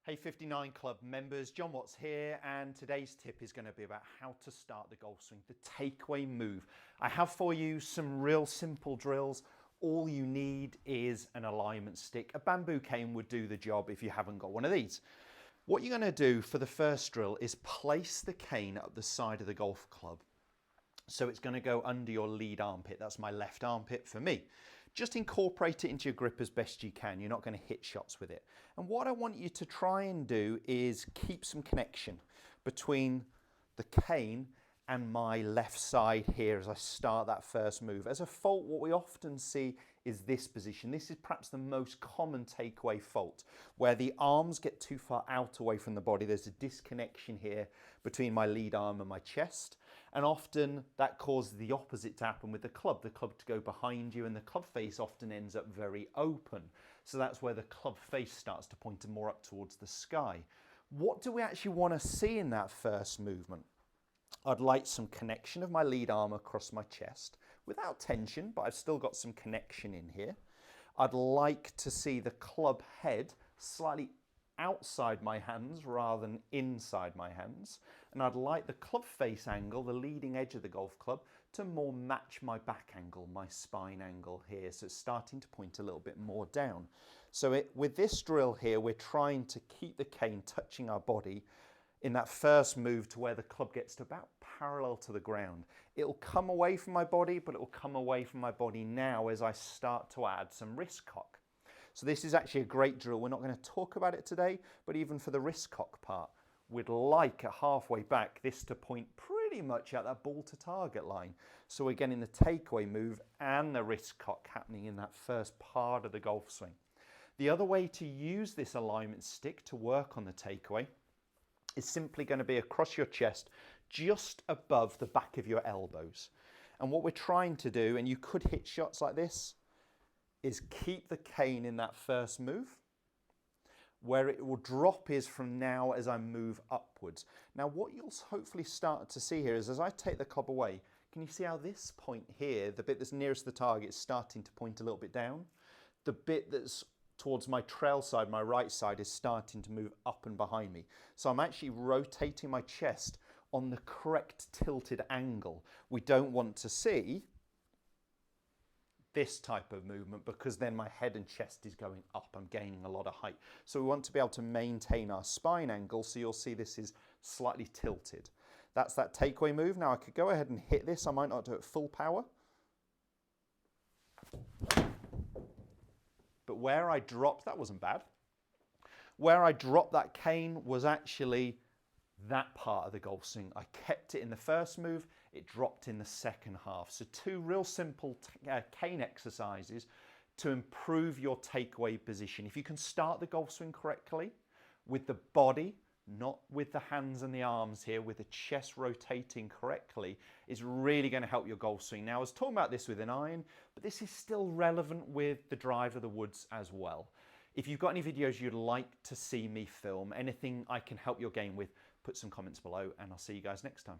Hey 59 Club members, John Watts here, and today's tip is going to be about how to start the golf swing, the takeaway move. I have for you some real simple drills. All you need is an alignment stick. A bamboo cane would do the job if you haven't got one of these. What you're going to do for the first drill is place the cane up the side of the golf club. So it's going to go under your lead armpit. That's my left armpit for me. Just incorporate it into your grip as best you can. You're not going to hit shots with it. And what I want you to try and do is keep some connection between the cane and my left side here as I start that first move. As a fault, what we often see is this position. This is perhaps the most common takeaway fault, where the arms get too far out away from the body. There's a disconnection here between my lead arm and my chest. And often that causes the opposite to happen with the club to go behind you, and the club face often ends up very open. So that's where the club face starts to point more up towards the sky. What do we actually want to see in that first movement? I'd like some connection of my lead arm across my chest without tension, but I've still got some connection in here. I'd like to see the club head slightly outside my hands rather than inside my hands. And I'd like the club face angle, the leading edge of the golf club, to more match my back angle, my spine angle here. So it's starting to point a little bit more down. So with this drill here, we're trying to keep the cane touching our body in that first move to where the club gets to about parallel to the ground. It'll come away from my body, but it will come away from my body now as I start to add some wrist cock. So this is actually a great drill. We're not going to talk about it today, but even for the wrist cock part, we'd like at halfway back this to point pretty much at that ball to target line. So we're getting the takeaway move and the wrist cock happening in that first part of the golf swing. The other way to use this alignment stick to work on the takeaway is simply going to be across your chest, just above the back of your elbows. And what we're trying to do, and you could hit shots like this, is keep the cane in that first move. Where it will drop is from now as I move upwards. Now what you'll hopefully start to see here is as I take the club away, can you see how this point here, the bit that's nearest the target, is starting to point a little bit down? The bit that's towards my trail side, my right side, is starting to move up and behind me. So I'm actually rotating my chest on the correct tilted angle. We don't want to see this type of movement because then my head and chest is going up. I'm gaining a lot of height. So we want to be able to maintain our spine angle. So you'll see this is slightly tilted. That's that takeaway move. Now I could go ahead and hit this. I might not do it full power. But where I dropped, that wasn't bad. Where I dropped that cane was actually that part of the golf swing. I kept it in the first move, it dropped in the second half. So two real simple cane exercises to improve your takeaway position. If you can start the golf swing correctly with the body, not with the hands and the arms here, with the chest rotating correctly, is really going to help your golf swing. Now, I was talking about this with an iron, but this is still relevant with the drive of the woods as well. If you've got any videos you'd like to see me film, anything I can help your game with, put some comments below and I'll see you guys next time.